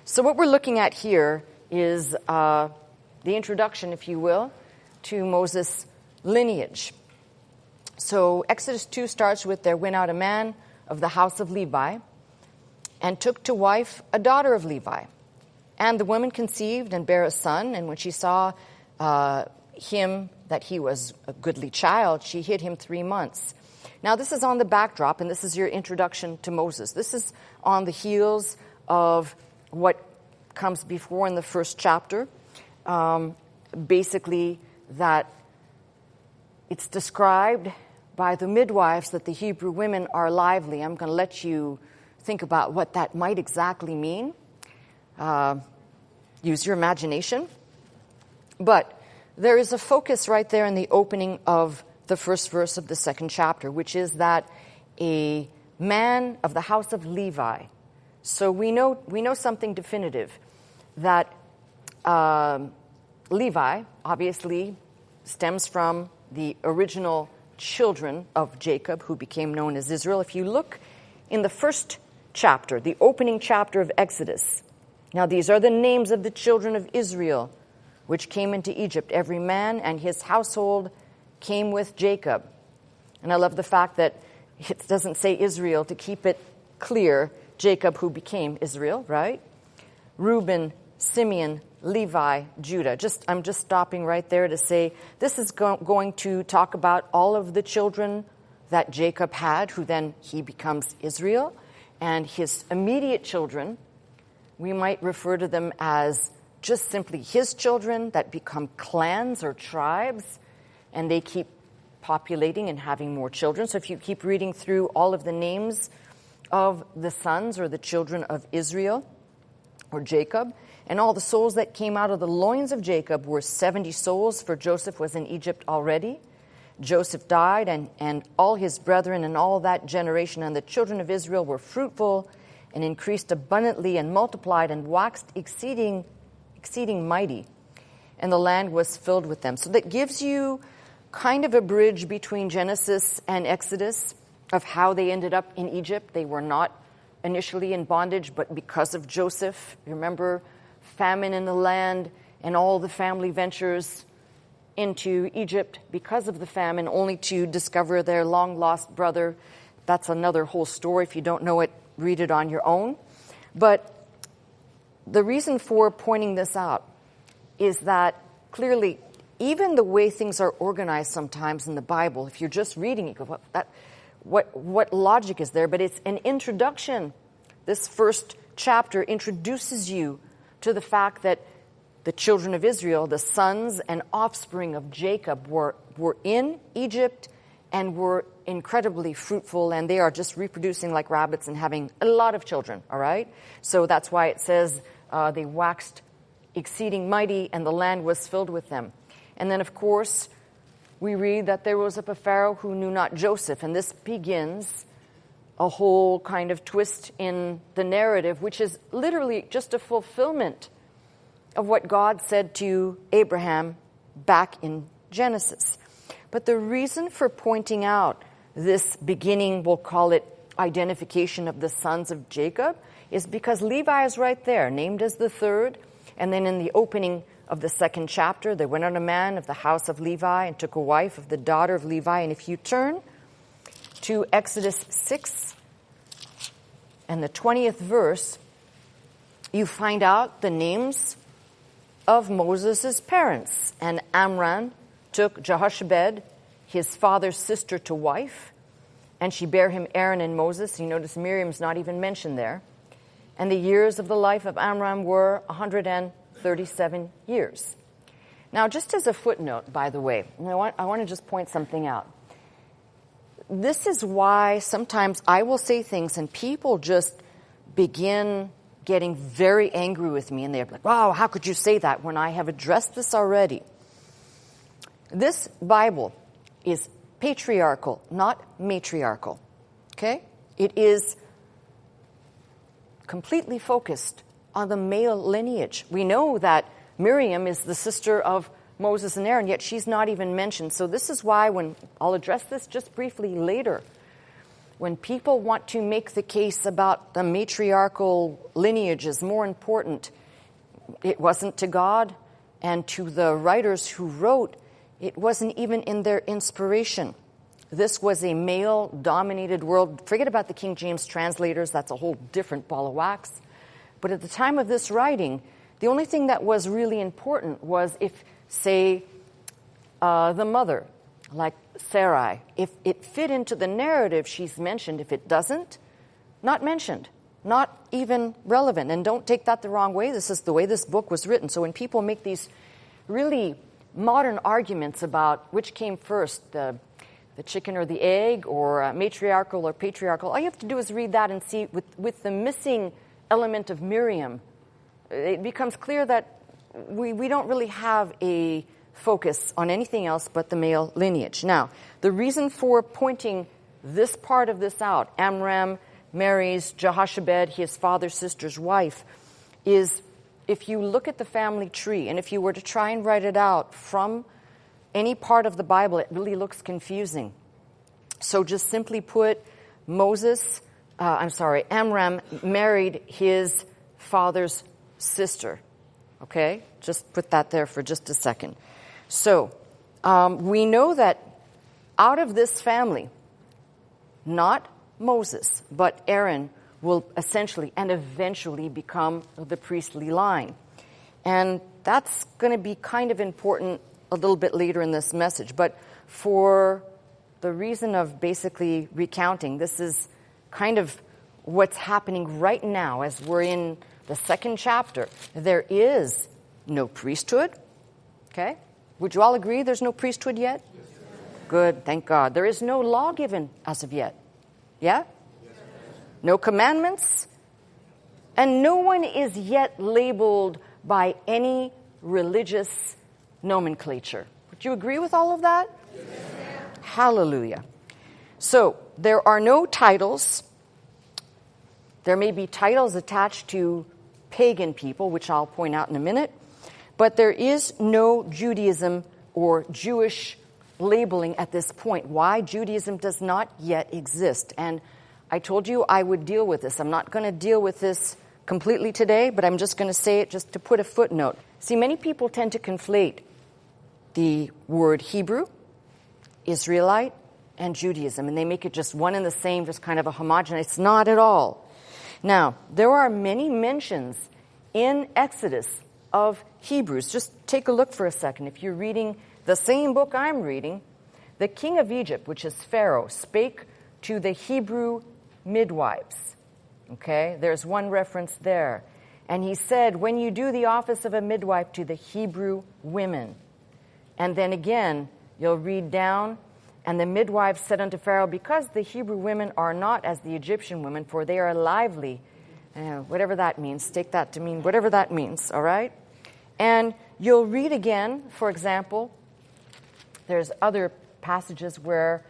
So what we're looking at here is the introduction, if you will, to Moses' lineage. So Exodus 2 starts with, there went out a man of the house of Levi and took to wife a daughter of Levi. And the woman conceived and bare a son, and when she saw him that he was a goodly child, she hid him 3 months. Now this is on the backdrop, and this is your introduction to Moses. This is on the heels of what comes before in the first chapter. Basically, that it's described by the midwives that the Hebrew women are lively. I'm going to let you think about what that might exactly mean. Use your imagination. But there is a focus right there in the opening of the first verse of the second chapter, which is that a man of the house of Levi. So we know something definitive, that Levi obviously stems from the original children of Jacob, who became known as Israel. If you look in the first chapter, the opening chapter of Exodus, now these are the names of the children of Israel, which came into Egypt. Every man and his household came with Jacob. And I love the fact that it doesn't say Israel to keep it clear, Jacob who became Israel, right? Reuben, Simeon, Levi, Judah. I'm just stopping right there to say this is going to talk about all of the children that Jacob had, who then he becomes Israel, and his immediate children. We might refer to them as just simply his children that become clans or tribes, and they keep populating and having more children. So if you keep reading through all of the names of the sons or the children of Israel or Jacob, and all the souls that came out of the loins of Jacob were 70 souls, for Joseph was in Egypt already. Joseph died, and all his brethren and all that generation, and the children of Israel were fruitful and increased abundantly and multiplied and waxed exceeding mighty, and the land was filled with them. So that gives you kind of a bridge between Genesis and Exodus of how they ended up in Egypt. They were not initially in bondage, but because of Joseph, remember, famine in the land, and all the family ventures into Egypt because of the famine, only to discover their long-lost brother. That's another whole story. If you don't know it, read it on your own. But the reason for pointing this out is that clearly, even the way things are organized sometimes in the Bible, if you're just reading it, what logic is there? But it's an introduction. This first chapter introduces you to the fact that the children of Israel, the sons and offspring of Jacob, were in Egypt and were incredibly fruitful, and they are just reproducing like rabbits and having a lot of children, all right? So that's why it says they waxed exceeding mighty, and the land was filled with them. And then, of course, we read that there rose up a Pharaoh who knew not Joseph, and this begins a whole kind of twist in the narrative, which is literally just a fulfillment of what God said to Abraham back in Genesis. But the reason for pointing out this beginning, we'll call it identification of the sons of Jacob, is because Levi is right there, named as the third. And then in the opening of the second chapter, there went on a man of the house of Levi and took a wife of the daughter of Levi. And if you turn to Exodus 6 and the 20th verse, you find out the names of Moses' parents. And Amram took Jehoshaphat, his father's sister, to wife, and she bare him Aaron and Moses. You notice Miriam's not even mentioned there. And the years of the life of Amram were 137 years. Now, just as a footnote, by the way, I want to just point something out. This is why sometimes I will say things and people just begin getting very angry with me, and they're like, wow, how could you say that when I have addressed this already? This Bible is patriarchal, not matriarchal, okay? It is completely focused on the male lineage. We know that Miriam is the sister of Moses and Aaron, yet she's not even mentioned. So this is why, when I'll address this just briefly later, when people want to make the case about the matriarchal lineage is more important, it wasn't to God, and to the writers who wrote, it wasn't even in their inspiration. This was a male-dominated world. Forget about the King James translators. That's a whole different ball of wax. But at the time of this writing, the only thing that was really important was if, say, the mother, like Sarai, if it fit into the narrative, she's mentioned. If it doesn't, not mentioned, not even relevant. And don't take that the wrong way. This is the way this book was written. So when people make these really modern arguments about which came first, the chicken or the egg, or matriarchal or patriarchal, all you have to do is read that and see with the missing element of Miriam, it becomes clear that we don't really have a focus on anything else but the male lineage. Now, the reason for pointing this part of this out, Amram marries Jehoshabed, his father's sister's wife, is if you look at the family tree, and if you were to try and write it out from any part of the Bible, it really looks confusing. So just simply put, Amram married his father's sister. Okay? Just put that there for just a second. So we know that out of this family, not Moses, but Aaron will essentially and eventually become the priestly line. And that's going to be kind of important a little bit later in this message. But for the reason of basically recounting, this is kind of what's happening right now as we're in the second chapter. There is no priesthood. Okay? Would you all agree there's no priesthood yet? Yes. Good, thank God. There is no law given as of yet. Yeah? Yes. No commandments. And no one is yet labeled by any religious nomenclature. Would you agree with all of that? Yes. Hallelujah. So, there are no titles. There may be titles attached to pagan people, which I'll point out in a minute. But there is no Judaism or Jewish labeling at this point. Why? Judaism does not yet exist. And I told you I would deal with this. I'm not going to deal with this completely today, but I'm just going to say it just to put a footnote. See, many people tend to conflate the word Hebrew, Israelite, and Judaism, and they make it just one and the same, just kind of a homogenize. It's not at all. Now, there are many mentions in Exodus of Hebrews. Just take a look for a second. If you're reading the same book I'm reading, the king of Egypt, which is Pharaoh, spake to the Hebrew midwives. Okay, there's one reference there. And he said, when you do the office of a midwife to the Hebrew women. And then again, you'll read down, and the midwives said unto Pharaoh, because the Hebrew women are not as the Egyptian women, for they are lively. Whatever that means, take that to mean whatever that means, all right? And you'll read again, for example, there's other passages where,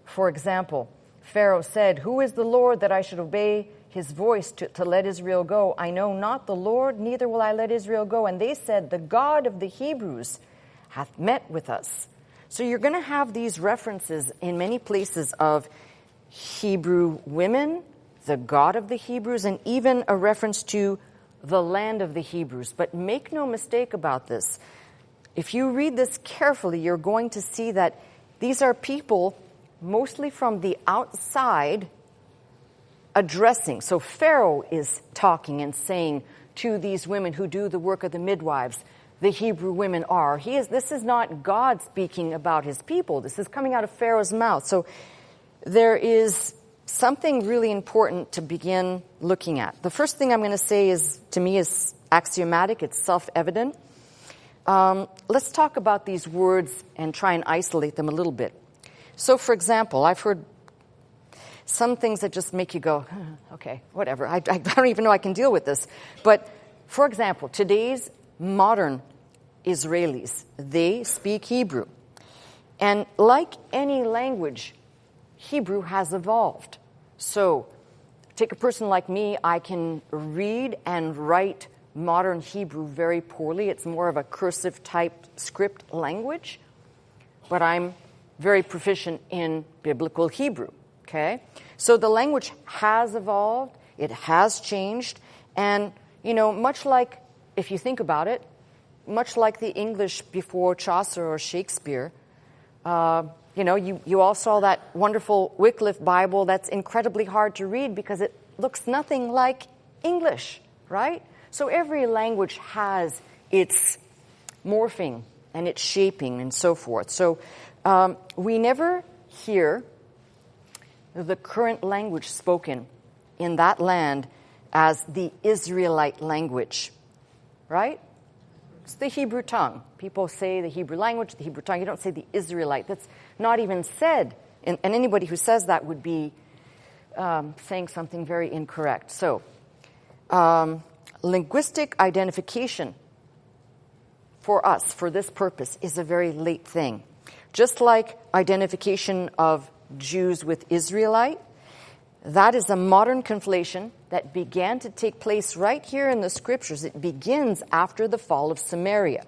for example, Pharaoh said, who is the Lord that I should obey his voice to let Israel go? I know not the Lord, neither will I let Israel go. And they said, the God of the Hebrews hath met with us. So you're going to have these references in many places of Hebrew women, the God of the Hebrews, and even a reference to the land of the Hebrews. But make no mistake about this. If you read this carefully, you're going to see that these are people mostly from the outside addressing. So Pharaoh is talking and saying to these women who do the work of the midwives, the Hebrew women are. This is not God speaking about his people. This is coming out of Pharaoh's mouth. So there is something really important to begin looking at. The first thing I'm going to say is, to me, is axiomatic. It's self-evident. Let's talk about these words and try and isolate them a little bit. So, for example, I've heard some things that just make you go, okay, whatever. I don't even know I can deal with this. But, for example, today's modern Israelis, they speak Hebrew. And like any language, Hebrew has evolved. So, take a person like me, I can read and write modern Hebrew very poorly. It's more of a cursive type script language. But I'm very proficient in biblical Hebrew. Okay? So the language has evolved, it has changed, and, much like, if you think about it, much like the English before Chaucer or Shakespeare, you all saw that wonderful Wycliffe Bible that's incredibly hard to read because it looks nothing like English, right? So every language has its morphing and its shaping and so forth. So we never hear the current language spoken in that land as the Israelite language, right? It's the Hebrew tongue. People say the Hebrew language, the Hebrew tongue. You don't say the Israelite. That's not even said. And anybody who says that would be saying something very incorrect. So, linguistic identification for us, for this purpose, is a very late thing. Just like identification of Jews with Israelite, that is a modern conflation that began to take place right here in the scriptures. It begins after the fall of Samaria.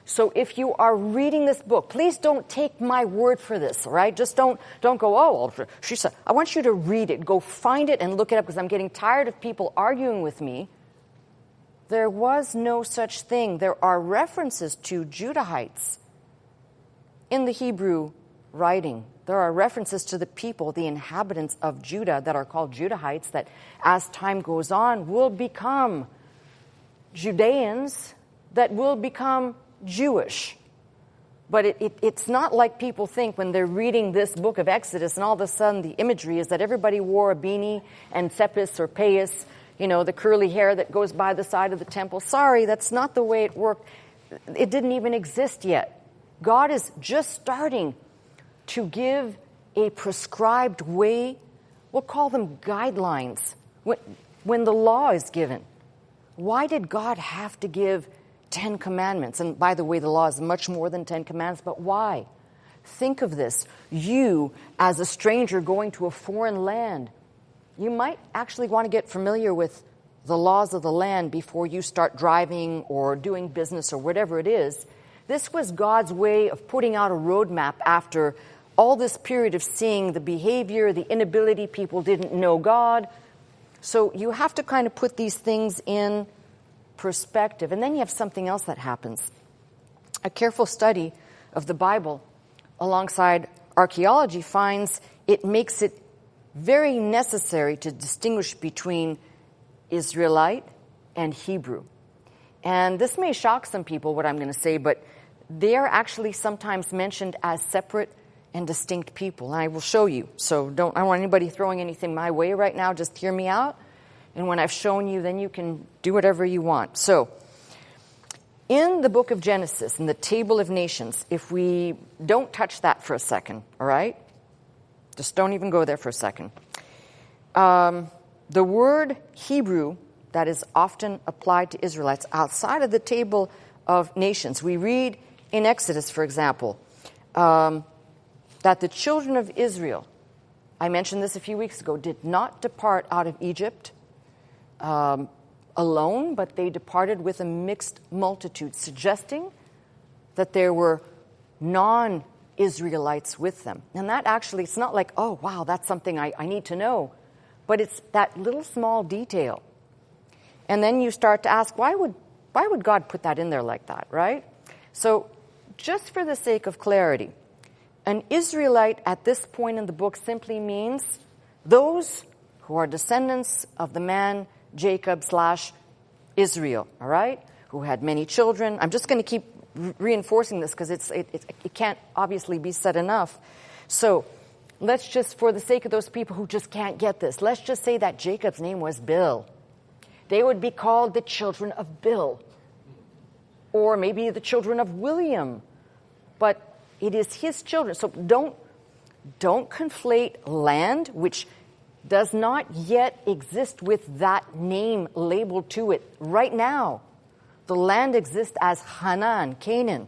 So if you are reading this book, please don't take my word for this, all right? Just don't go, oh, well, she said, I want you to read it. Go find it and look it up because I'm getting tired of people arguing with me. There was no such thing. There are references to Judahites in the Hebrew writing. There are references to the people, the inhabitants of Judah that are called Judahites that as time goes on will become Judeans that will become Jewish. But it's not like people think when they're reading this book of Exodus and all of a sudden the imagery is that everybody wore a beanie and sepis or payas, the curly hair that goes by the side of the temple. Sorry, that's not the way it worked. It didn't even exist yet. God is just starting to give a prescribed way, we'll call them guidelines, when the law is given. Why did God have to give 10 commandments? And by the way, the law is much more than 10 commandments, but why? Think of this. You, as a stranger going to a foreign land, you might actually want to get familiar with the laws of the land before you start driving or doing business or whatever it is. This was God's way of putting out a roadmap after all this period of seeing the behavior, the inability, people didn't know God. So you have to kind of put these things in perspective. And then you have something else that happens. A careful study of the Bible alongside archaeology finds it makes it very necessary to distinguish between Israelite and Hebrew. And this may shock some people, what I'm going to say, but they are actually sometimes mentioned as separate and distinct people. And I will show you. So I don't want anybody throwing anything my way right now. Just hear me out. And when I've shown you, then you can do whatever you want. So in the book of Genesis, in the table of nations, if we don't touch that for a second, all right? Just don't even go there for a second. The word Hebrew that is often applied to Israelites outside of the table of nations. We read in Exodus, for example, that the children of Israel, I mentioned this a few weeks ago, did not depart out of Egypt alone, but they departed with a mixed multitude, suggesting that there were non-Israelites with them. And that actually, it's not like, oh, wow, that's something I need to know. But it's that little small detail. And then you start to ask, why would God put that in there like that, right? So just for the sake of clarity, an Israelite at this point in the book simply means those who are descendants of the man Jacob/Israel, all right, who had many children. I'm just going to keep reinforcing this because it can't obviously be said enough. So let's just, for the sake of those people who just can't get this, let's just say that Jacob's name was Bill. They would be called the children of Bill, or maybe the children of William, but it is his children. So don't conflate land, which does not yet exist with that name labeled to it. Right now, the land exists as Hanan, Canaan.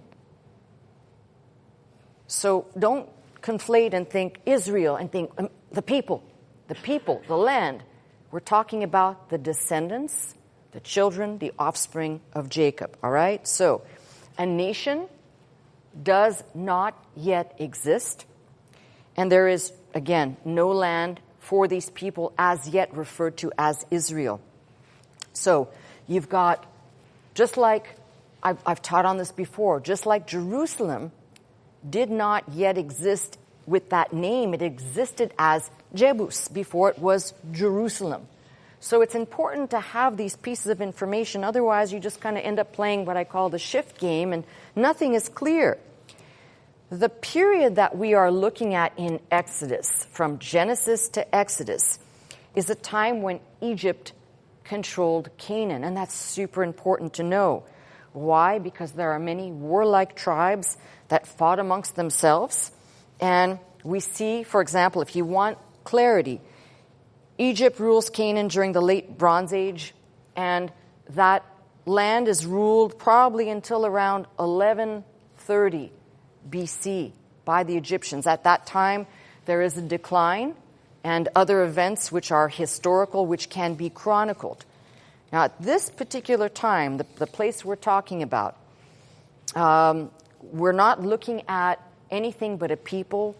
So don't conflate and think Israel and think the people, the land. We're talking about the descendants, the children, the offspring of Jacob, all right? So a nation does not yet exist, and there is again, no land for these people as yet referred to as Israel. So you've got, just like I've taught on this before, just like Jerusalem did not yet exist with that name, it existed as Jebus before it was Jerusalem. So it's important to have these pieces of information, otherwise you just kind of end up playing what I call the shift game and nothing is clear. The period that we are looking at in Exodus, from Genesis to Exodus, is a time when Egypt controlled Canaan, and that's super important to know. Why? Because there are many warlike tribes that fought amongst themselves, and we see, for example, if you want clarity, Egypt rules Canaan during the late Bronze Age, and that land is ruled probably until around 1130 BC by the Egyptians. At that time, there is a decline and other events which are historical, which can be chronicled. Now, at this particular time, the place we're talking about, we're not looking at anything but a people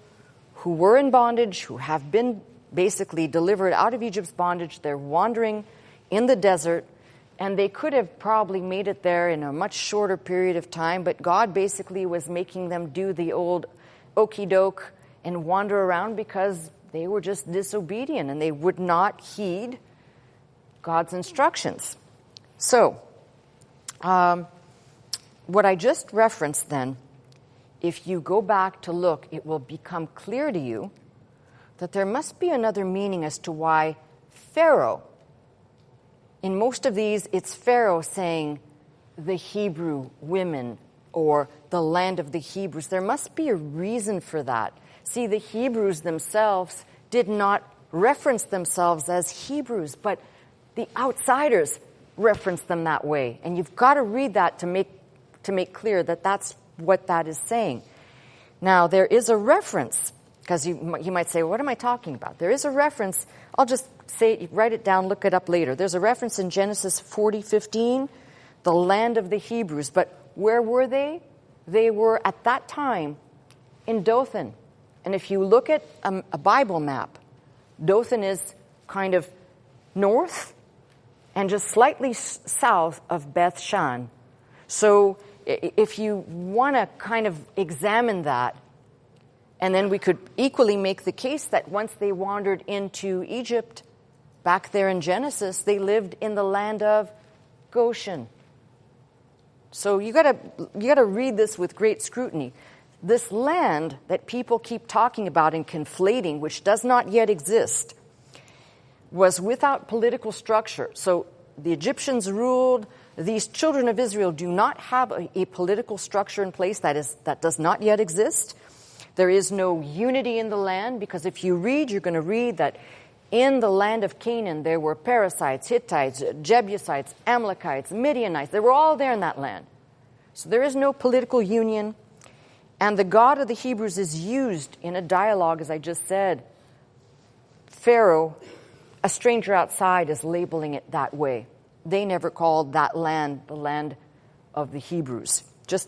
who were in bondage, who have been basically delivered out of Egypt's bondage. They're wandering in the desert, and they could have probably made it there in a much shorter period of time, but God basically was making them do the old okey doke and wander around because they were just disobedient and they would not heed God's instructions. So, what I just referenced then, if you go back to look, it will become clear to you that there must be another meaning as to why Pharaoh, in most of these, it's Pharaoh saying the Hebrew women or the land of the Hebrews. There must be a reason for that. See, the Hebrews themselves did not reference themselves as Hebrews, but the outsiders referenced them that way. And you've got to read that to make clear that that's what that is saying. Now, there is a reference, because you might say, what am I talking about? There is a reference. I'll just say, write it down, look it up later. There's a reference in Genesis 40:15, the land of the Hebrews. But where were they? They were, at that time, in Dothan. And if you look at a Bible map, Dothan is kind of north and just slightly south of Beth Shan. So if you want to kind of examine that, and then we could equally make the case that once they wandered into Egypt, back there in Genesis, they lived in the land of Goshen. So you gotta read this with great scrutiny. This land that people keep talking about and conflating, which does not yet exist, was without political structure. So the Egyptians ruled. These children of Israel do not have a political structure in place that does not yet exist. There is no unity in the land, because if you read, you're going to read that in the land of Canaan there were Perizzites, Hittites, Jebusites, Amalekites, Midianites. They were all there in that land. So there is no political union. And the God of the Hebrews is used in a dialogue, as I just said. Pharaoh, a stranger outside, is labeling it that way. They never called that land the land of the Hebrews. Just,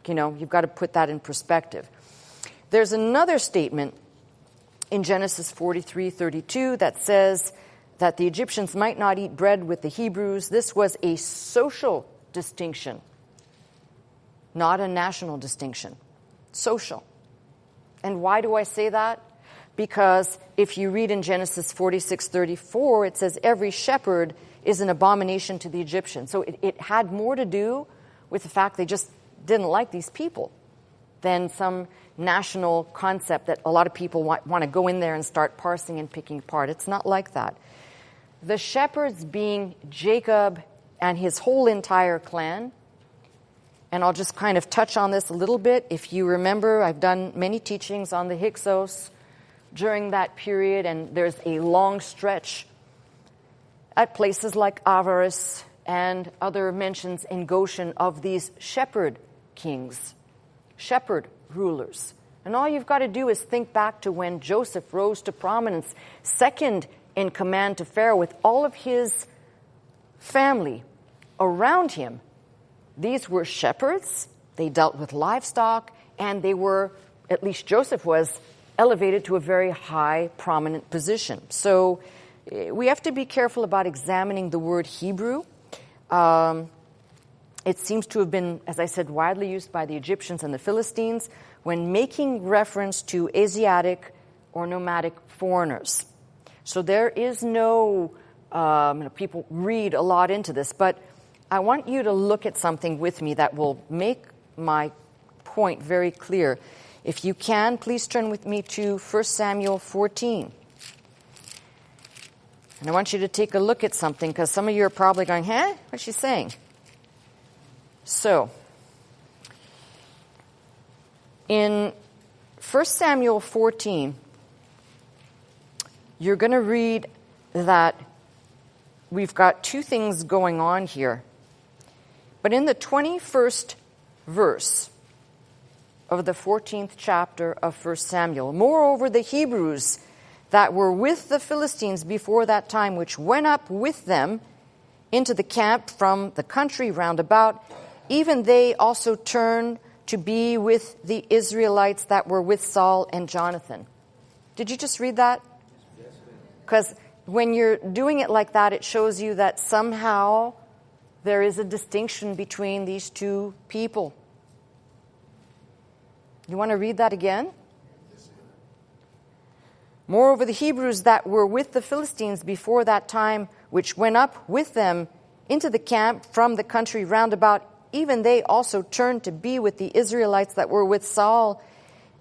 you've got to put that in perspective. There's another statement in Genesis 43:32 that says that the Egyptians might not eat bread with the Hebrews. This was a social distinction, not a national distinction. Social. And why do I say that? Because if you read in Genesis 46:34, it says every shepherd is an abomination to the Egyptians. So it had more to do with the fact they just didn't like these people than some national concept that a lot of people want to go in there and start parsing and picking apart. It's not like that. The shepherds being Jacob and his whole entire clan, and I'll just kind of touch on this a little bit. If you remember, I've done many teachings on the Hyksos during that period, and there's a long stretch at places like Avaris and other mentions in Goshen of these shepherd kings, shepherd rulers. And all you've got to do is think back to when Joseph rose to prominence, second in command to Pharaoh, with all of his family around him. These were shepherds, they dealt with livestock, and they were, at least Joseph was, elevated to a very high, prominent position. So we have to be careful about examining the word Hebrew. It seems to have been, as I said, widely used by the Egyptians and the Philistines when making reference to Asiatic or nomadic foreigners. So there is no, people read a lot into this, but I want you to look at something with me that will make my point very clear. If you can, please turn with me to 1 Samuel 14. And I want you to take a look at something, because some of you are probably going, what's she saying? So, in 1 Samuel 14, you're going to read that we've got two things going on here. But in the 21st verse of the 14th chapter of 1 Samuel, moreover, the Hebrews that were with the Philistines before that time, which went up with them into the camp from the country round about, even they also turned to be with the Israelites that were with Saul and Jonathan. Did you just read that? Because when you're doing it like that, it shows you that somehow there is a distinction between these two people. You want to read that again? Moreover, the Hebrews that were with the Philistines before that time, which went up with them into the camp from the country round about, even they also turned to be with the Israelites that were with Saul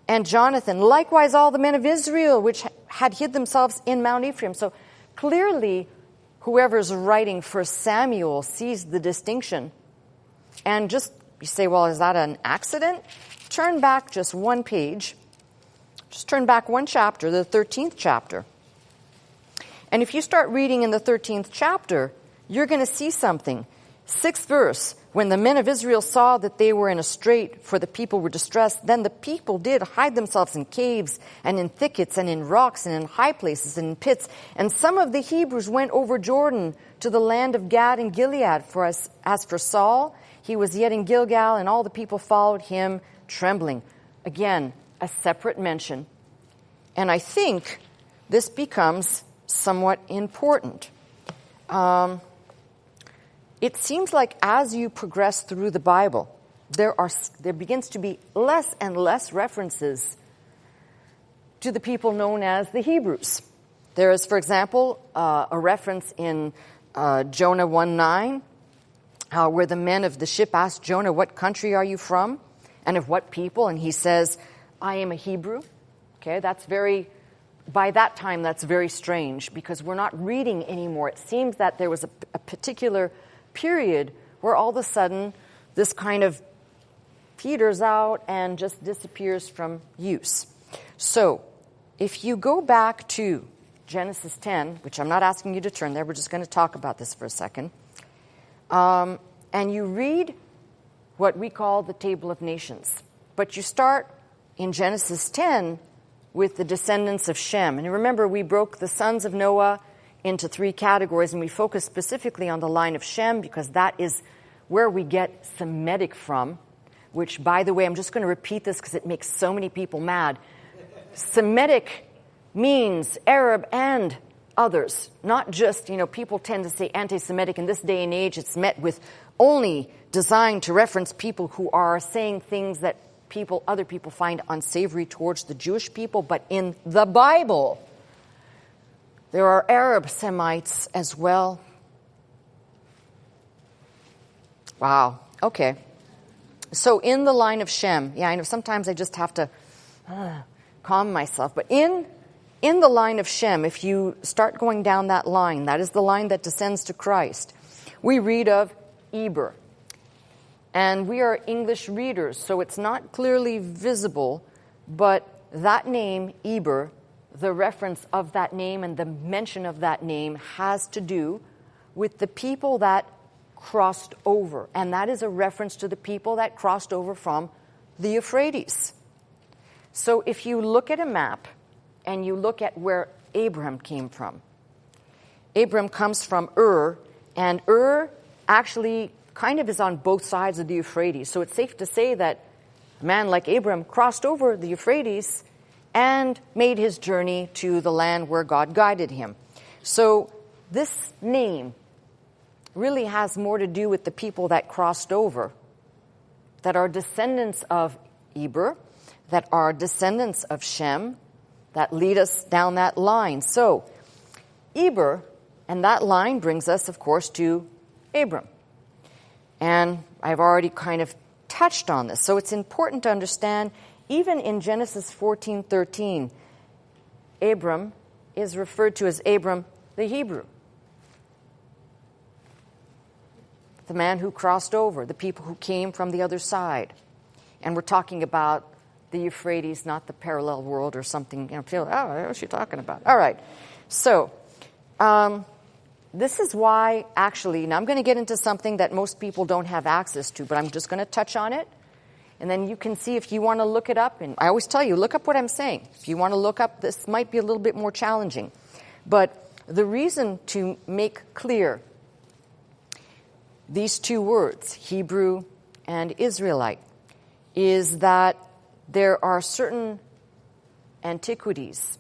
and Jonathan. Likewise, all the men of Israel, which had hid themselves in Mount Ephraim. So clearly, whoever's writing for Samuel sees the distinction. And just, you say, well, is that an accident? Turn back just one page. Just turn back one chapter, the 13th chapter. And if you start reading in the 13th chapter, you're going to see something. 6th verse, when the men of Israel saw that they were in a strait, for the people were distressed, then the people did hide themselves in caves and in thickets and in rocks and in high places and in pits. And some of the Hebrews went over Jordan to the land of Gad and Gilead. For as for Saul, he was yet in Gilgal, and all the people followed him trembling. Again, a separate mention. And I think this becomes somewhat important. It seems like as you progress through the Bible, there begins to be less and less references to the people known as the Hebrews. There is, for example, a reference in Jonah 1:9, where the men of the ship asked Jonah, "What country are you from? And of what people?" And he says, "I am a Hebrew." Okay, by that time, that's very strange, because we're not reading anymore. It seems that there was a particular period where all of a sudden this kind of peters out and just disappears from use. So if you go back to Genesis 10, which I'm not asking you to turn there, we're just going to talk about this for a second, and you read what we call the Table of Nations, but you start in Genesis 10 with the descendants of Shem. And remember, we broke the sons of Noah into three categories, and we focus specifically on the line of Shem because that is where we get Semitic from, which, by the way, I'm just going to repeat this because it makes so many people mad. Semitic means Arab and others, not just, people tend to say anti-Semitic. In this day and age, it's met with only designed to reference people who are saying things that other people find unsavory towards the Jewish people. But in the Bible, there are Arab Semites as well. Wow. Okay. So in the line of Shem, I know sometimes I just have to calm myself. But in the line of Shem, if you start going down that line, that is the line that descends to Christ, we read of Eber. And we are English readers, so it's not clearly visible, but that name, Eber, the reference of that name and the mention of that name has to do with the people that crossed over. And that is a reference to the people that crossed over from the Euphrates. So if you look at a map and you look at where Abram came from, Abram comes from Ur, and Ur actually kind of is on both sides of the Euphrates. So it's safe to say that a man like Abram crossed over the Euphrates and made his journey to the land where God guided him. So this name really has more to do with the people that crossed over, that are descendants of Eber, that are descendants of Shem, that lead us down that line. So Eber and that line brings us, of course, to Abram. And I've already kind of touched on this. So it's important to understand, even in Genesis 14:13, Abram is referred to as Abram the Hebrew, the man who crossed over, the people who came from the other side. And we're talking about the Euphrates, not the parallel world or something. What's she talking about? All right. So this is why, actually, now I'm going to get into something that most people don't have access to, but I'm just going to touch on it. And then you can see if you want to look it up. And I always tell you, look up what I'm saying. If you want to look up, this might be a little bit more challenging. But the reason to make clear these two words, Hebrew and Israelite, is that there are certain antiquities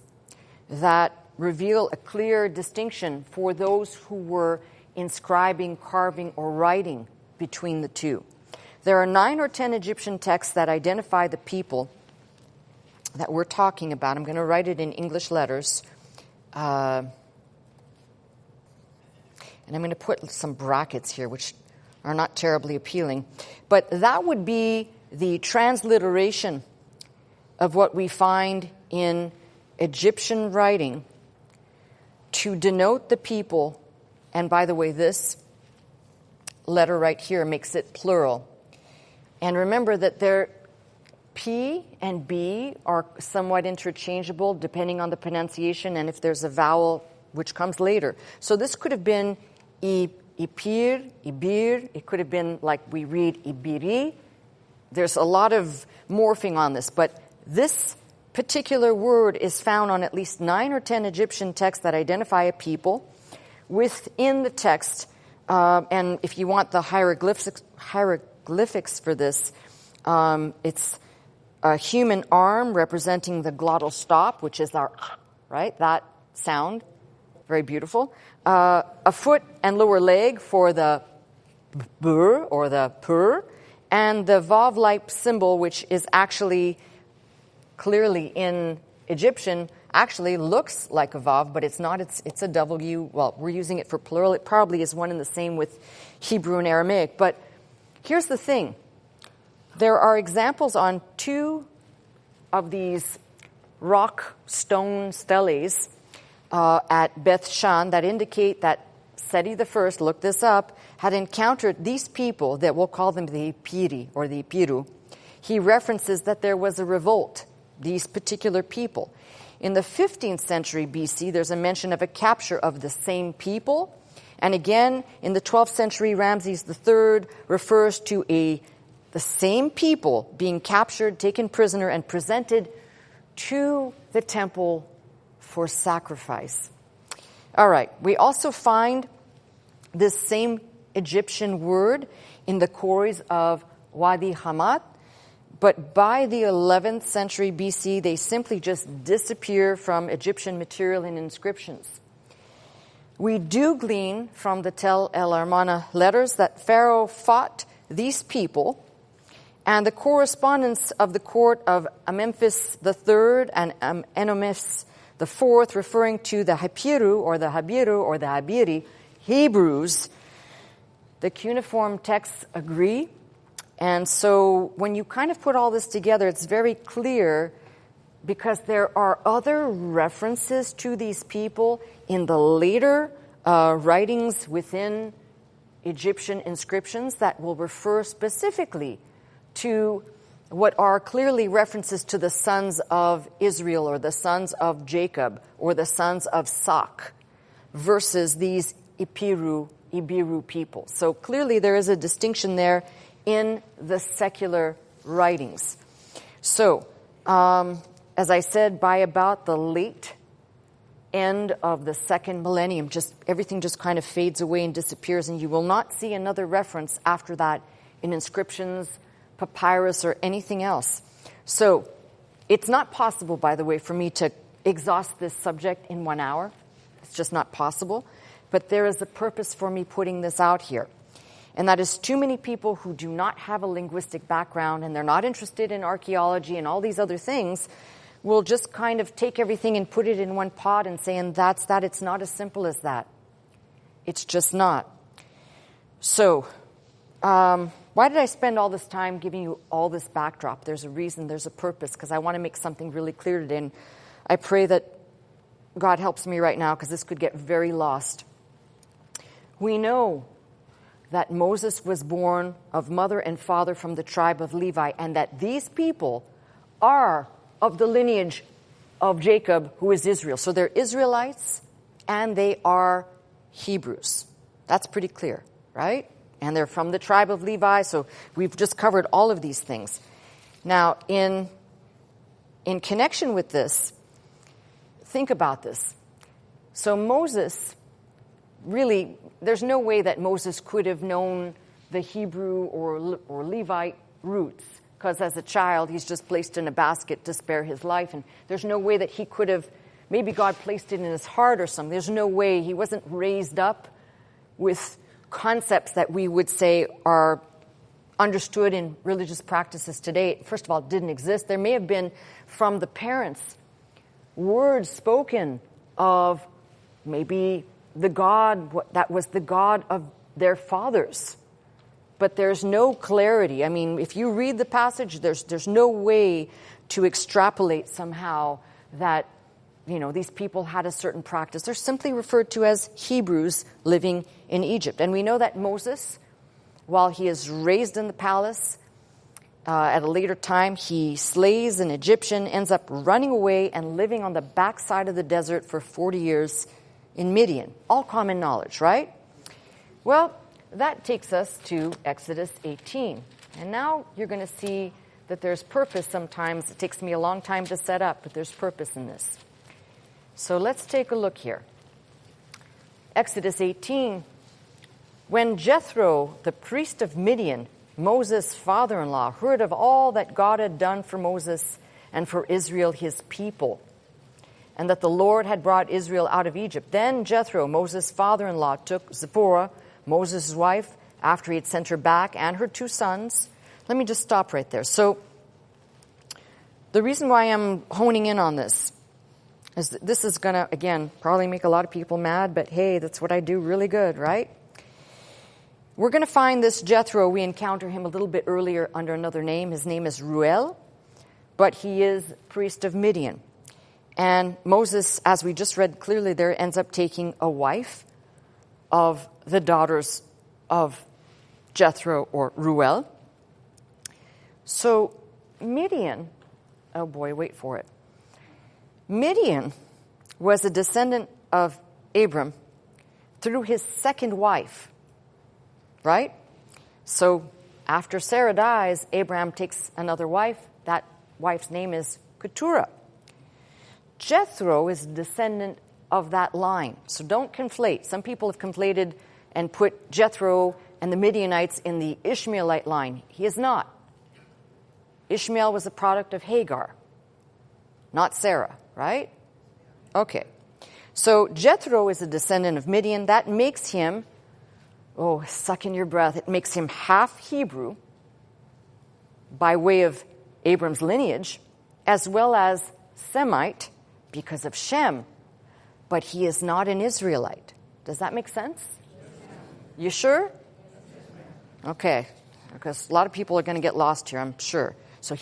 that reveal a clear distinction for those who were inscribing, carving, or writing between the two. There are 9 or 10 Egyptian texts that identify the people that we're talking about. I'm going to write it in English letters. And I'm going to put some brackets here, which are not terribly appealing. But that would be the transliteration of what we find in Egyptian writing to denote the people. And by the way, this letter right here makes it plural. And remember that their P and B are somewhat interchangeable depending on the pronunciation and if there's a vowel which comes later. So this could have been Ipir, Ibir. It could have been like we read Ibiri. There's a lot of morphing on this, but this particular word is found on at least 9 or 10 Egyptian texts that identify a people. Within the text, and if you want the hieroglyphics for this, it's a human arm representing the glottal stop, which is our, right, that sound. Very beautiful. A foot and lower leg for the bur or the pur, and the vav-like symbol, which is actually clearly in Egyptian, actually looks like a vav, but it's not. It's a W. Well, we're using it for plural. It probably is one and the same with Hebrew and Aramaic. But here's the thing. There are examples on 2 of these rock stone steles at Beth Shan that indicate that Seti I, look this up, had encountered these people that we'll call them the Ipiri or the Ipiru. He references that there was a revolt, these particular people. In the 15th century BC, there's a mention of a capture of the same people. And again, in the 12th century, Ramses III refers to the same people being captured, taken prisoner, and presented to the temple for sacrifice. All right, we also find this same Egyptian word in the quarries of Wadi Hamat, but by the 11th century BC, they simply just disappear from Egyptian material and inscriptions. We do glean from the Tel El Armana letters that Pharaoh fought these people, and the correspondence of the court of Amemphis III and Enomis IV, referring to the Hapiru or the Habiru or the Habiri, Hebrews, the cuneiform texts agree. And so when you kind of put all this together, it's very clear because there are other references to these people in the later writings within Egyptian inscriptions that will refer specifically to what are clearly references to the sons of Israel or the sons of Jacob or the sons of Sak versus these Ibiru people. So clearly there is a distinction there in the secular writings. So, as I said, by about the late end of the second millennium, everything just kind of fades away and disappears, and you will not see another reference after that in inscriptions, papyrus, or anything else. So, It's not possible, by the way, for me to exhaust this subject in 1 hour. It's just not possible. But there is a purpose for me putting this out here. And that is too many people who do not have a linguistic background and they're not interested in archaeology and all these other things will just kind of take everything and put it in one pot and say, and that's that. It's not as simple as that. It's just not. So, why did I spend all this time giving you all this backdrop? There's a reason, there's a purpose, because I want to make something really clear today. And I pray that God helps me right now, because this could get very lost. We know that Moses was born of mother and father from the tribe of Levi, and that these people are of the lineage of Jacob, who is Israel. So they're Israelites, and they are Hebrews. That's pretty clear, right? And they're from the tribe of Levi, so we've just covered all of these things. Now, in connection with this, think about this. So Moses, really, there's no way that Moses could have known the Hebrew or Levite roots, because as a child, he's just placed in a basket to spare his life, and there's no way that he could have, maybe God placed it in his heart or something. There's no way. He wasn't raised up with concepts that we would say are understood in religious practices today. First of all, didn't exist. There may have been, from the parents, words spoken of maybe the God that was the God of their fathers. But there's no clarity. I mean, if you read the passage, there's no way to extrapolate somehow that, you know, these people had a certain practice. They're simply referred to as Hebrews living in Egypt. And we know that Moses, while he is raised in the palace, at a later time, he slays an Egyptian, ends up running away and living on the backside of the desert for 40 years in Midian. All common knowledge, right? Well, that takes us to Exodus 18. And now you're going to see that there's purpose sometimes. It takes me a long time to set up, but there's purpose in this. So let's take a look here. Exodus 18. When Jethro, the priest of Midian, Moses' father-in-law, heard of all that God had done for Moses and for Israel, his people, and that the Lord had brought Israel out of Egypt, then Jethro, Moses' father-in-law, took Zipporah, Moses' wife, after he had sent her back, and her 2 sons. Let me just stop right there. So the reason why I'm honing in on this is that this is going to, again, probably make a lot of people mad, but hey, that's what I do really good, right? We're going to find this Jethro. We encounter him a little bit earlier under another name. His name is Reuel, but he is priest of Midian. And Moses, as we just read clearly there, ends up taking a wife of the daughters of Jethro or Reuel. So Midian, oh boy, wait for it. Midian was a descendant of Abram through his second wife, right? So after Sarah dies, Abraham takes another wife. That wife's name is Keturah. Jethro is a descendant of that line. So don't conflate. Some people have conflated and put Jethro and the Midianites in the Ishmaelite line. He is not. Ishmael was a product of Hagar, not Sarah, right? Okay. So Jethro is a descendant of Midian. That makes him, oh, suck in your breath, it makes him half Hebrew by way of Abram's lineage, as well as Semite because of Shem. But he is not an Israelite. Does that make sense? You sure? Okay. Because a lot of people are going to get lost here, I'm sure. So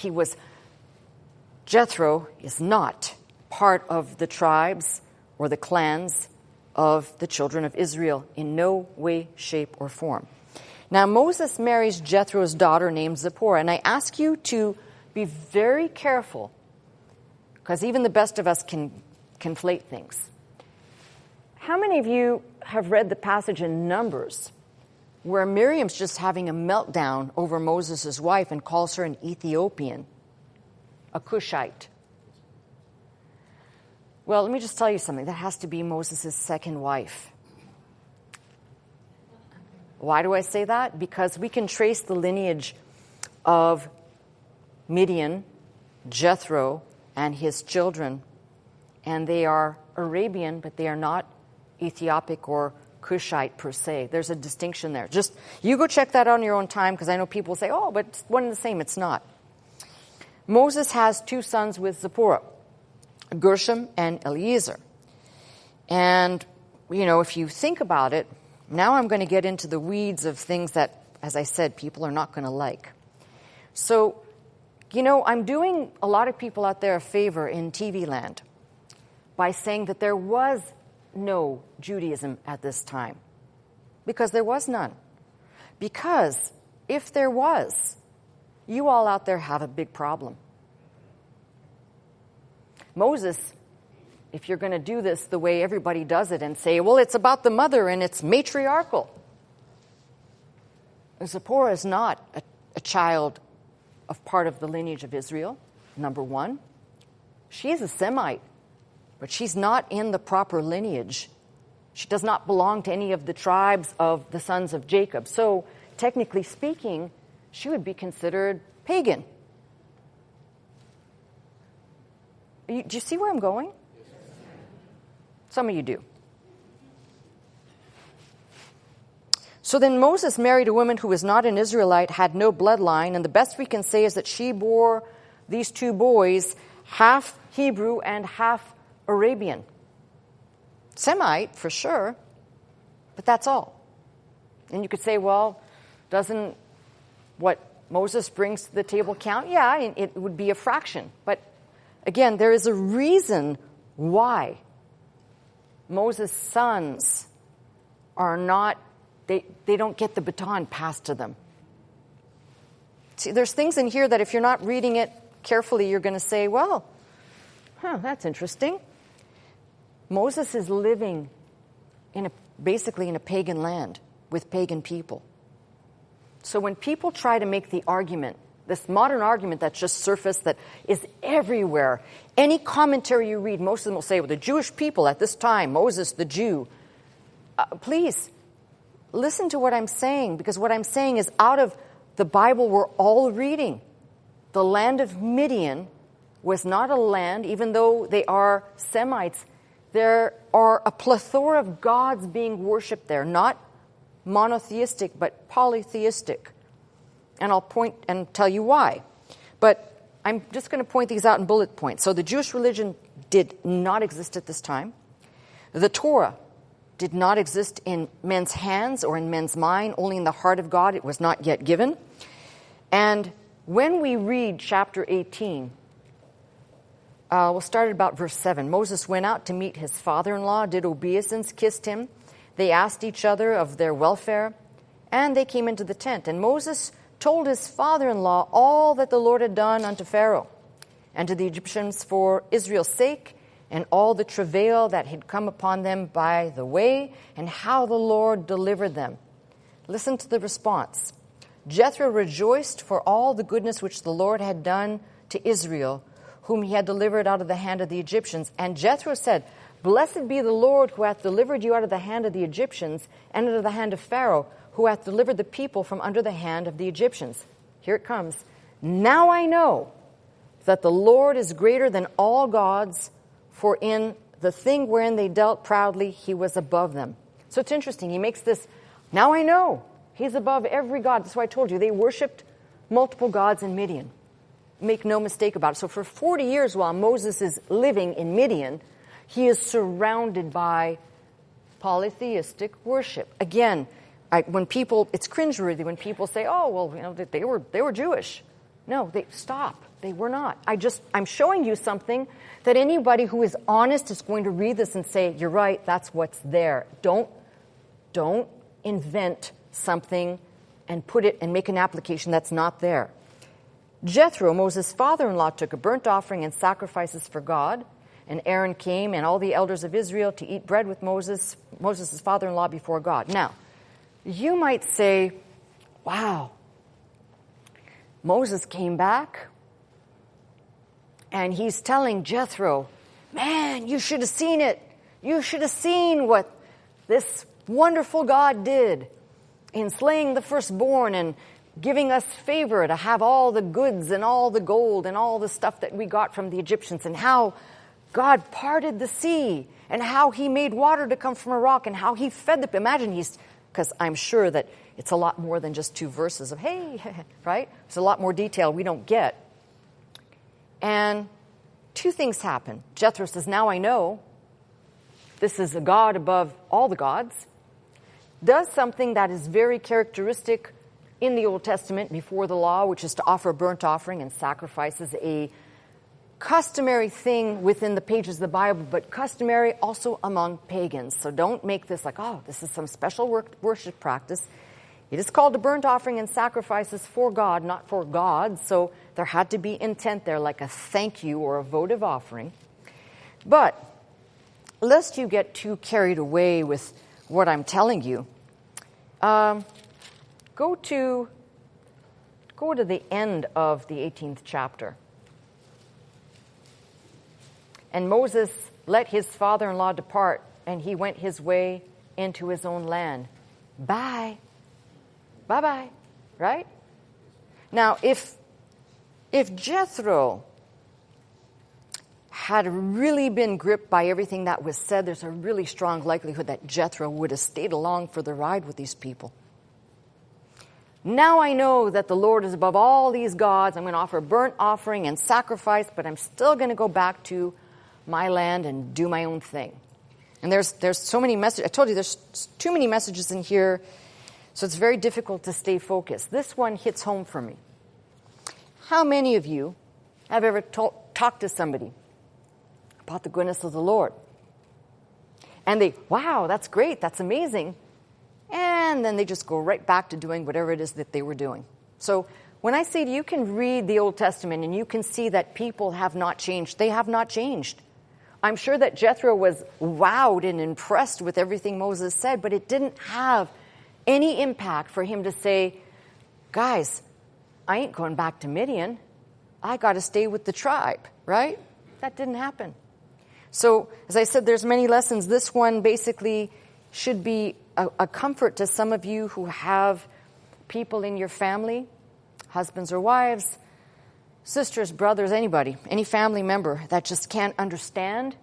Jethro is not part of the tribes or the clans of the children of Israel in no way, shape, or form. Now, Moses marries Jethro's daughter named Zipporah, and I ask you to be very careful, because even the best of us can conflate things. How many of you have read the passage in Numbers where Miriam's just having a meltdown over Moses' wife and calls her an Ethiopian, a Cushite? Well, let me just tell you something. That has to be Moses' second wife. Why do I say that? Because we can trace the lineage of Midian, Jethro, and his children. And they are Arabian, but they are not Ethiopic or Cushite per se. There's a distinction there. Just, you go check that out on your own time, because I know people say, oh, but it's one and the same. It's not. Moses has 2 sons with Zipporah, Gershom and Eliezer. And, if you think about it, now I'm going to get into the weeds of things that, as I said, people are not going to like. So, I'm doing a lot of people out there a favor in TV land by saying that there was no Judaism at this time, because there was none. Because if there was, you all out there have a big problem. Moses, if you're going to do this the way everybody does it and say, well, it's about the mother and it's matriarchal. Zipporah is not a child of part of the lineage of Israel, number one. She's a Semite, but she's not in the proper lineage. She does not belong to any of the tribes of the sons of Jacob. So, technically speaking, she would be considered pagan. Do you see where I'm going? Some of you do. So then Moses married a woman who was not an Israelite, had no bloodline, and the best we can say is that she bore these 2 boys, half Hebrew and half Arabian. Semite, for sure, but that's all. And you could say, well, doesn't what Moses brings to the table count? Yeah, it would be a fraction. But again, there is a reason why Moses' sons are not, they don't get the baton passed to them. See, there's things in here that if you're not reading it carefully, you're going to say, well, that's interesting. Moses is living basically in a pagan land with pagan people. So when people try to make the argument, this modern argument that's just surfaced, that is everywhere, any commentary you read, most of them will say, well, the Jewish people at this time, Moses the Jew. Please, listen to what I'm saying, because what I'm saying is out of the Bible we're all reading. The land of Midian was not a land, even though they are Semites, there are a plethora of gods being worshipped there, not monotheistic, but polytheistic. And I'll point and tell you why. But I'm just going to point these out in bullet points. So the Jewish religion did not exist at this time. The Torah did not exist in men's hands or in men's mind, only in the heart of God. It was not yet given. And when we read chapter 18, we'll start at about verse 7. Moses went out to meet his father-in-law, did obeisance, kissed him. They asked each other of their welfare, and they came into the tent. And Moses told his father-in-law all that the Lord had done unto Pharaoh and to the Egyptians for Israel's sake, and all the travail that had come upon them by the way, and how the Lord delivered them. Listen to the response. Jethro rejoiced for all the goodness which the Lord had done to Israel, whom he had delivered out of the hand of the Egyptians. And Jethro said, Blessed be the Lord, who hath delivered you out of the hand of the Egyptians, and out of the hand of Pharaoh, who hath delivered the people from under the hand of the Egyptians. Here it comes. Now I know that the Lord is greater than all gods, for in the thing wherein they dealt proudly, he was above them. So it's interesting. He makes this, now I know he's above every god. That's why I told you they worshipped multiple gods in Midian. Make no mistake about it. So for 40 years while Moses is living in Midian, he is surrounded by polytheistic worship. Again, when people, it's cringeworthy when people say, oh, well, they were Jewish. No, stop. They were not. I'm showing you something that anybody who is honest is going to read this and say, you're right, that's what's there. Don't invent something and put it and make an application that's not there. Jethro, Moses' father-in-law, took a burnt offering and sacrifices for God. And Aaron came and all the elders of Israel to eat bread with Moses' father-in-law before God. Now, you might say, wow, Moses came back and he's telling Jethro, man, you should have seen it. You should have seen what this wonderful God did in slaying the firstborn and giving us favor to have all the goods and all the gold and all the stuff that we got from the Egyptians, and how God parted the sea, and how he made water to come from a rock, and how he fed the... Imagine because I'm sure that it's a lot more than just 2 verses of, hey, right? There's a lot more detail we don't get. And 2 things happen. Jethro says, now I know this is a God above all the gods. Does something that is very characteristic in the Old Testament before the law, which is to offer a burnt offering and sacrifices, a customary thing within the pages of the Bible, but customary also among pagans. So don't make this like, oh, this is some special worship practice. It is called a burnt offering and sacrifices for God, not for gods. So there had to be intent there, like a thank you or a votive offering. But lest you get too carried away with what I'm telling you, go to the end of the 18th chapter. And Moses let his father-in-law depart, and he went his way into his own land. Bye. Bye-bye. Right? Now, if Jethro had really been gripped by everything that was said, there's a really strong likelihood that Jethro would have stayed along for the ride with these people. Now I know that the Lord is above all these gods. I'm going to offer a burnt offering and sacrifice, but I'm still going to go back to my land and do my own thing. And there's so many messages. I told you there's too many messages in here, so it's very difficult to stay focused. This one hits home for me. How many of you have ever talked to somebody about the goodness of the Lord? And wow, that's great, that's amazing. And then they just go right back to doing whatever it is that they were doing. So when I say you can read the Old Testament and you can see that people have not changed, they have not changed. I'm sure that Jethro was wowed and impressed with everything Moses said, but it didn't have any impact for him to say, guys, I ain't going back to Midian. I got to stay with the tribe, right? That didn't happen. So, as I said, there's many lessons. This one basically should be a comfort to some of you who have people in your family, husbands or wives, sisters, brothers, anybody, any family member that just can't understand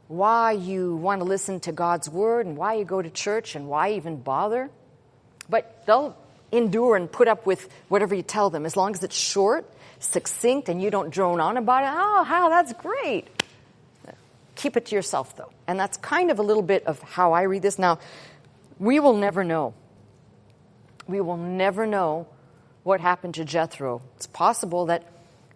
why you want to listen to God's word and why you go to church and why even bother. But they'll endure and put up with whatever you tell them as long as it's short, succinct, and you don't drone on about it. Oh, how that's great. Keep it to yourself, though. And that's kind of a little bit of how I read this. Now, we will never know. We will never know what happened to Jethro. It's possible that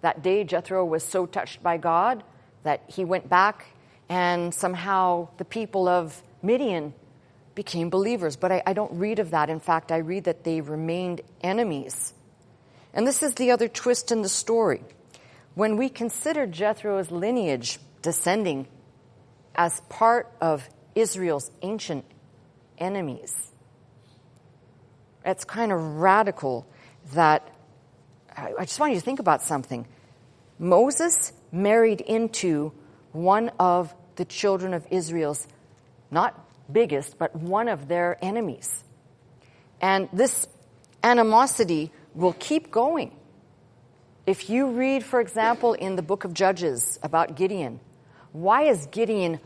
that day Jethro was so touched by God that he went back and somehow the people of Midian became believers. But I don't read of that. In fact, I read that they remained enemies. And this is the other twist in the story. When we consider Jethro's lineage descending as part of Israel's ancient enemies, it's kind of radical that I just want you to think about something. Moses married into one of the children of Israel's, not biggest, but one of their enemies. And this animosity will keep going. If you read, for example, in the book of Judges about Gideon, why is Gideon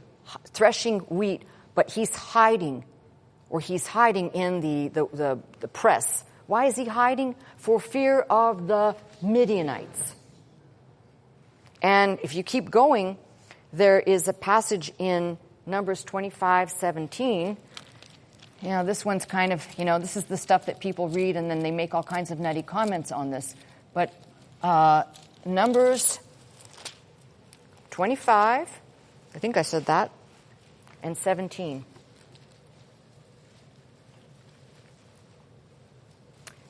threshing wheat, but he's hiding, or he's hiding in the press? Why is he hiding? For fear of the Midianites. And if you keep going, there is a passage in Numbers 25:17. You know, this one's kind of, this is the stuff that people read and then they make all kinds of nutty comments on this. But Numbers 25, I think I said that, and 17.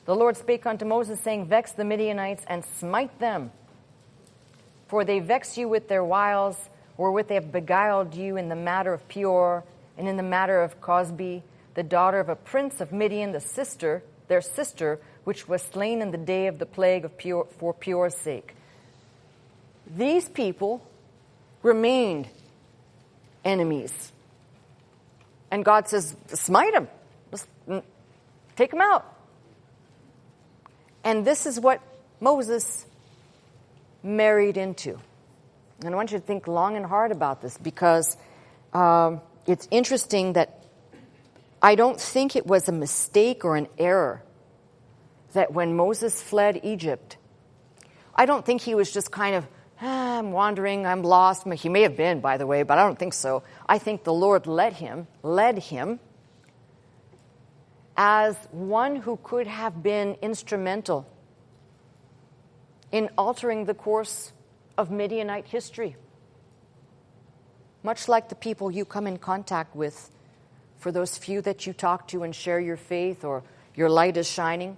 The Lord spake unto Moses, saying, Vex the Midianites and smite them, for they vex you with their wiles, wherewith they have beguiled you in the matter of Peor, and in the matter of Cosbi, the daughter of a prince of Midian, their sister, which was slain in the day of the plague of Peor, for Peor's sake. These people remained enemies. And God says, smite them. Just take them out. And this is what Moses married into. And I want you to think long and hard about this, because it's interesting that I don't think it was a mistake or an error that when Moses fled Egypt, I don't think he was just kind of, I'm wandering, I'm lost. He may have been, by the way, but I don't think so. I think the Lord led him as one who could have been instrumental in altering the course of Midianite history. Much like the people you come in contact with, for those few that you talk to and share your faith or your light is shining,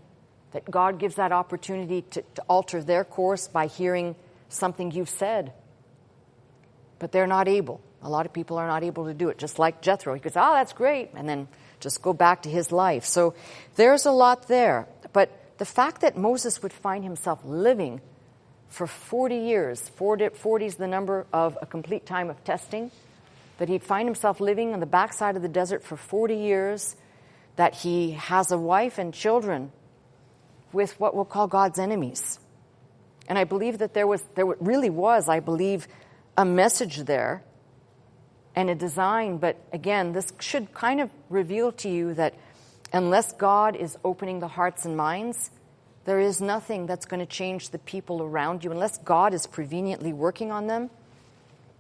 that God gives that opportunity to alter their course by hearing something you've said. But they're not able. A lot of people are not able to do it. Just like Jethro. He goes, oh, that's great. And then just go back to his life. So there's a lot there. But the fact that Moses would find himself living for 40 years, 40 is the number of a complete time of testing, that he'd find himself living on the backside of the desert for 40 years, that he has a wife and children with what we'll call God's enemies. And I believe that there really was, I believe, a message there and a design. But again, this should kind of reveal to you that unless God is opening the hearts and minds, there is nothing that's going to change the people around you. Unless God is preveniently working on them,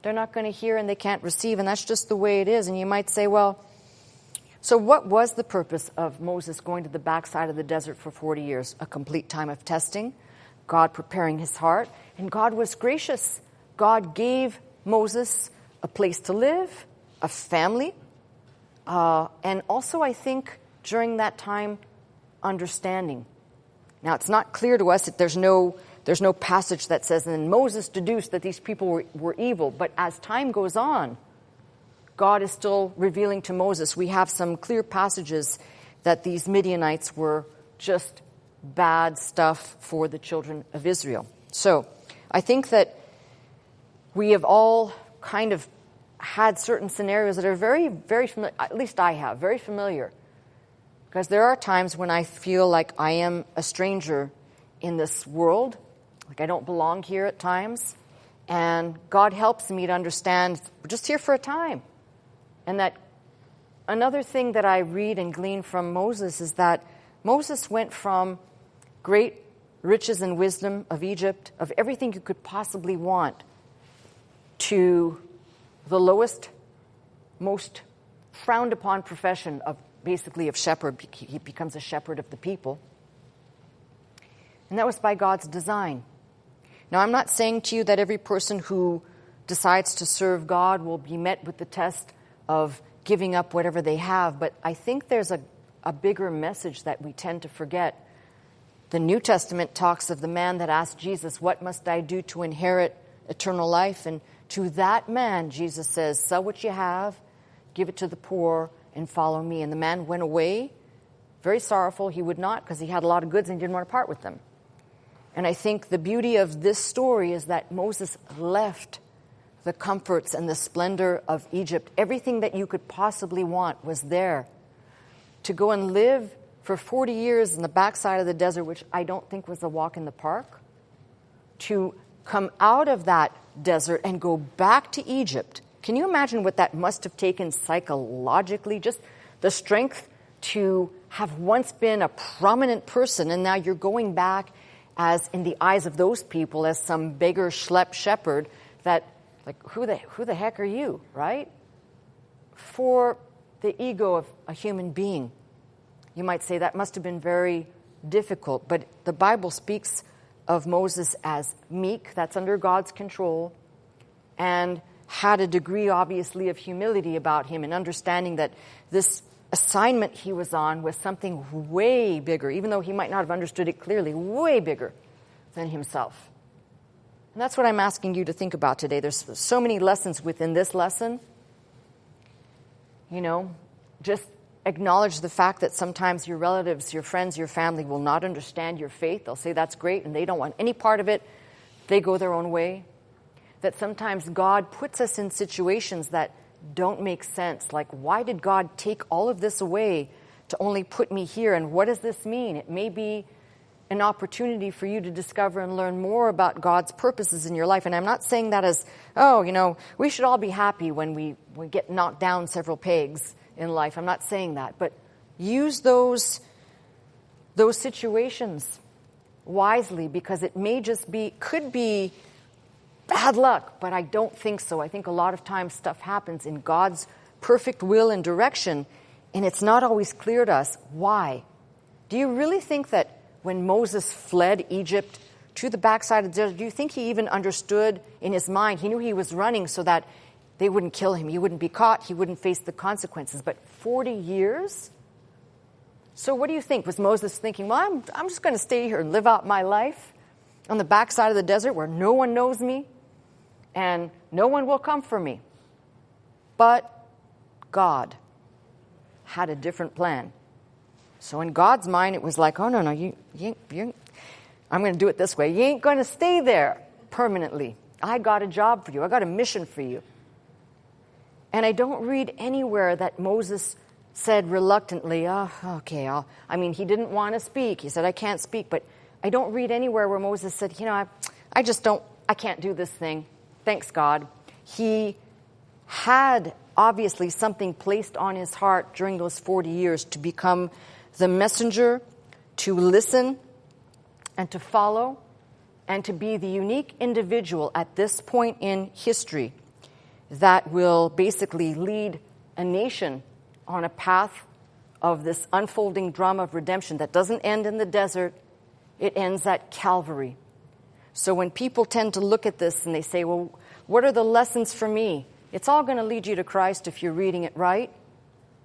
they're not going to hear and they can't receive. And that's just the way it is. And you might say, well, so what was the purpose of Moses going to the backside of the desert for 40 years? A complete time of testing, God preparing his heart, and God was gracious. God gave Moses a place to live, a family, and also, I think, during that time, understanding. Now, it's not clear to us that there's no passage that says, and Moses deduced that these people were evil, but as time goes on, God is still revealing to Moses. We have some clear passages that these Midianites were just bad stuff for the children of Israel. So I think that we have all kind of had certain scenarios that are very, very familiar, at least I have, very familiar. Because there are times when I feel like I am a stranger in this world, like I don't belong here at times. And God helps me to understand we're just here for a time. And that another thing that I read and glean from Moses is that Moses went from great riches and wisdom of Egypt, of everything you could possibly want, to the lowest, most frowned upon profession of basically of shepherd. He becomes a shepherd of the people. And that was by God's design. Now, I'm not saying to you that every person who decides to serve God will be met with the test of giving up whatever they have, but I think there's a bigger message that we tend to forget. The New Testament talks of the man that asked Jesus, what must I do to inherit eternal life? And to that man, Jesus says, sell what you have, give it to the poor, and follow me. And the man went away, very sorrowful. He would not, because he had a lot of goods and he didn't want to part with them. And I think the beauty of this story is that Moses left the comforts and the splendor of Egypt. Everything that you could possibly want was there. To go and live for 40 years in the backside of the desert, which I don't think was a walk in the park. To come out of that desert and go back to Egypt. Can you imagine what that must have taken psychologically? Just the strength to have once been a prominent person, and now you're going back as, in the eyes of those people, as some beggar schlep shepherd that, like, who the heck are you, right? For the ego of a human being, you might say that must have been very difficult. But the Bible speaks of Moses as meek, that's under God's control, and had a degree, obviously, of humility about him and understanding that this assignment he was on was something way bigger, even though he might not have understood it clearly, way bigger than himself. And that's what I'm asking you to think about today. There's so many lessons within this lesson. You know, just acknowledge the fact that sometimes your relatives, your friends, your family will not understand your faith. They'll say that's great and they don't want any part of it. They go their own way. That sometimes God puts us in situations that don't make sense. Like, why did God take all of this away to only put me here? And what does this mean? It may be an opportunity for you to discover and learn more about God's purposes in your life. And I'm not saying that as, we should all be happy when we get knocked down several pegs in life. I'm not saying that. But use those situations wisely, because it may could be bad luck, but I don't think so. I think a lot of times stuff happens in God's perfect will and direction, and it's not always clear to us why. Do you really think that when Moses fled Egypt to the backside of the desert, do you think he even understood in his mind? He knew he was running so that they wouldn't kill him. He wouldn't be caught. He wouldn't face the consequences. But 40 years? So what do you think? Was Moses thinking, well, I'm just going to stay here and live out my life on the backside of the desert where no one knows me and no one will come for me? But God had a different plan. So in God's mind, it was like, oh, no, you I'm going to do it this way. You ain't going to stay there permanently. I got a job for you. I got a mission for you. And I don't read anywhere that Moses said reluctantly, he didn't want to speak. He said, I can't speak. But I don't read anywhere where Moses said, I can't do this thing. Thanks, God. He had obviously something placed on his heart during those 40 years to become the messenger, to listen and to follow, and to be the unique individual at this point in history that will basically lead a nation on a path of this unfolding drama of redemption that doesn't end in the desert, it ends at Calvary. So when people tend to look at this and they say, well, what are the lessons for me? It's all going to lead you to Christ if you're reading it right.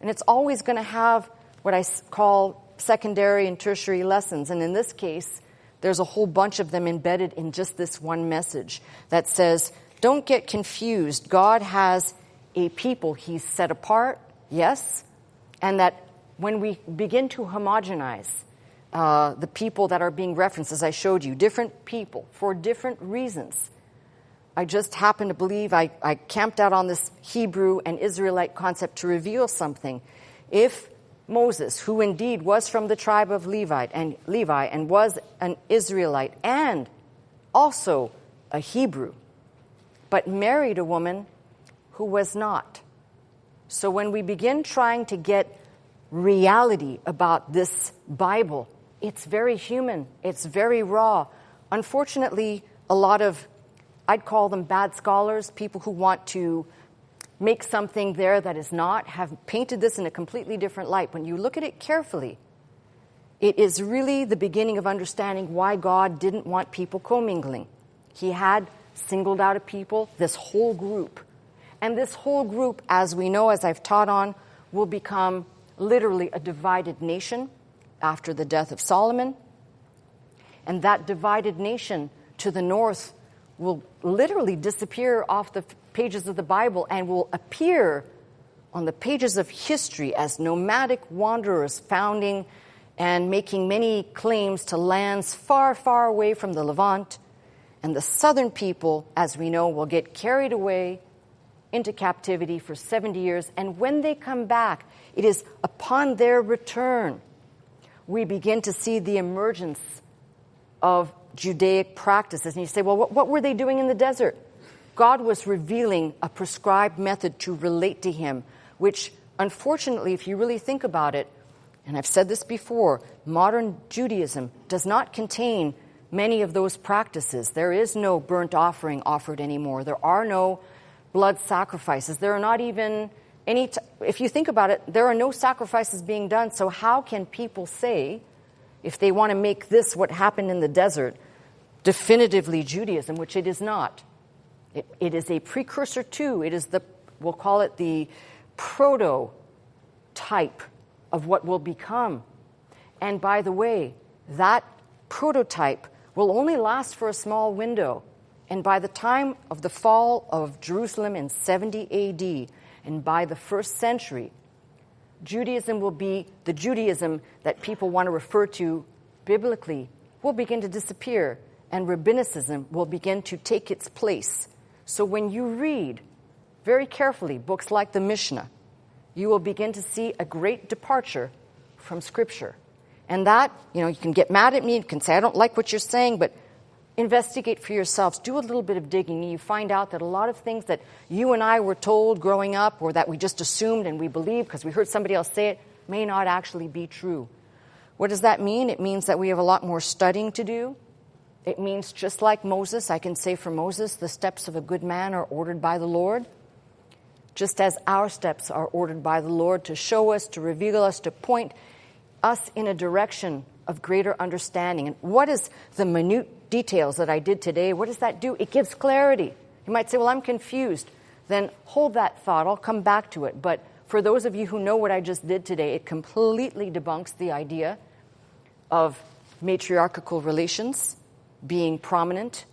And it's always going to have what I call secondary and tertiary lessons. And in this case, there's a whole bunch of them embedded in just this one message that says, don't get confused. God has a people He's set apart, yes, and that when we begin to homogenize the people that are being referenced, as I showed you, different people for different reasons. I just happen to believe I camped out on this Hebrew and Israelite concept to reveal something. If Moses, who indeed was from the tribe of Levi and was an Israelite and also a Hebrew, but married a woman who was not. So when we begin trying to get reality about this Bible, it's very human, it's very raw. Unfortunately, a lot of, I'd call them bad scholars, people who want to make something there that is not, have painted this in a completely different light. When you look at it carefully, it is really the beginning of understanding why God didn't want people commingling. He had singled out a people, this whole group. And this whole group, as we know, as I've taught on, will become literally a divided nation after the death of Solomon. And that divided nation to the north will literally disappear off the pages of the Bible and will appear on the pages of history as nomadic wanderers founding and making many claims to lands far, far away from the Levant. And the southern people, as we know, will get carried away into captivity for 70 years. And when they come back, it is upon their return we begin to see the emergence of Judaic practices. And you say, well, what were they doing in the desert? God was revealing a prescribed method to relate to Him, which, unfortunately, if you really think about it, and I've said this before, modern Judaism does not contain many of those practices. There is no burnt offering offered anymore. There are no blood sacrifices. There are not even any, if you think about it, there are no sacrifices being done. So how can people say, if they want to make this what happened in the desert, definitively Judaism, which it is not. It is a precursor to, it is we'll call it the prototype of what will become. And by the way, that prototype will only last for a small window. And by the time of the fall of Jerusalem in 70 AD, and by the first century, Judaism will be the Judaism that people want to refer to biblically will begin to disappear, and rabbinicism will begin to take its place. So when you read very carefully books like the Mishnah, you will begin to see a great departure from Scripture. And that, you can get mad at me, you can say, I don't like what you're saying, but investigate for yourselves. Do a little bit of digging, and you find out that a lot of things that you and I were told growing up, or that we just assumed and we believed because we heard somebody else say it, may not actually be true. What does that mean? It means that we have a lot more studying to do. It means just like Moses, I can say for Moses, the steps of a good man are ordered by the Lord, just as our steps are ordered by the Lord to show us, to reveal us, to point us in a direction of greater understanding. And what is the minute details that I did today? What does that do? It gives clarity. You might say, well, I'm confused. Then hold that thought. I'll come back to it. But for those of you who know what I just did today, it completely debunks the idea of matriarchal relations being prominent,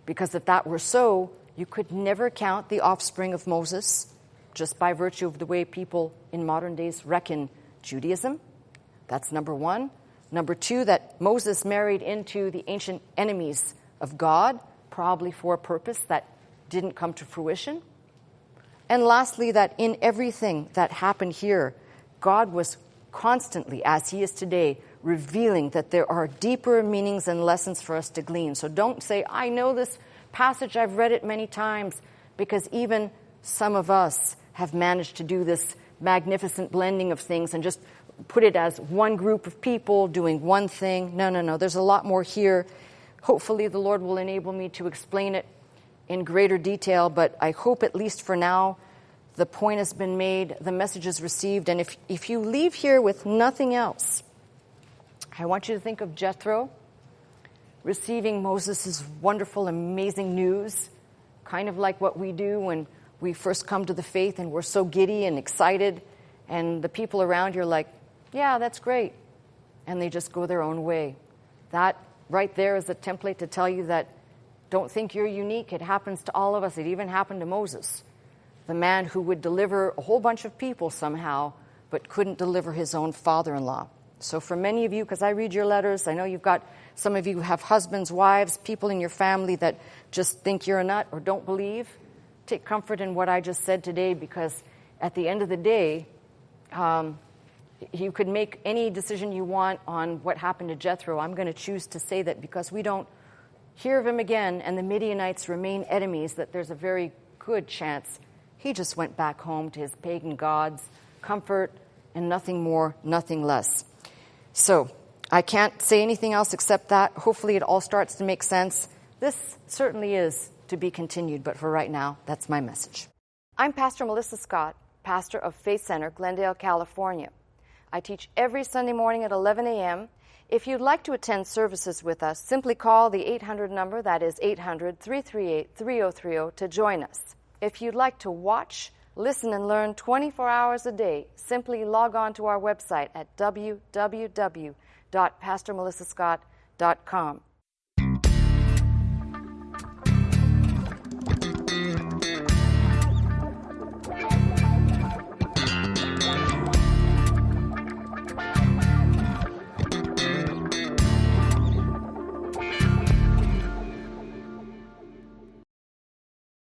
because if that were so, you could never count the offspring of Moses just by virtue of the way people in modern days reckon Judaism. That's number one. Number two, that Moses married into the ancient enemies of God, probably for a purpose that didn't come to fruition. And lastly, that in everything that happened here, God was constantly, as he is today, revealing that there are deeper meanings and lessons for us to glean. So don't say, I know this passage, I've read it many times, because even some of us have managed to do this magnificent blending of things and just put it as one group of people doing one thing. No. There's a lot more here. Hopefully the Lord will enable me to explain it in greater detail, but I hope at least for now the point has been made, the message is received, and if you leave here with nothing else, I want you to think of Jethro receiving Moses' wonderful, amazing news, kind of like what we do when we first come to the faith and we're so giddy and excited, and the people around you are like, yeah, that's great, and they just go their own way. That right there is a template to tell you that don't think you're unique. It happens to all of us. It even happened to Moses, the man who would deliver a whole bunch of people somehow, but couldn't deliver his own father-in-law. So for many of you, because I read your letters, I know you've got, some of you who have husbands, wives, people in your family that just think you're a nut or don't believe. Take comfort in what I just said today, because at the end of the day, you could make any decision you want on what happened to Jethro. I'm going to choose to say that because we don't hear of him again and the Midianites remain enemies, that there's a very good chance he just went back home to his pagan gods, comfort and nothing more, nothing less. So I can't say anything else except that. Hopefully it all starts to make sense. This certainly is to be continued, but for right now, that's my message. I'm Pastor Melissa Scott, pastor of Faith Center, Glendale, California. I teach every Sunday morning at 11 a.m. If you'd like to attend services with us, simply call the 800 number, that is 800-338-3030, to join us. If you'd like to watch, listen, and learn 24 hours a day, simply log on to our website at www.pastormelissascott.com.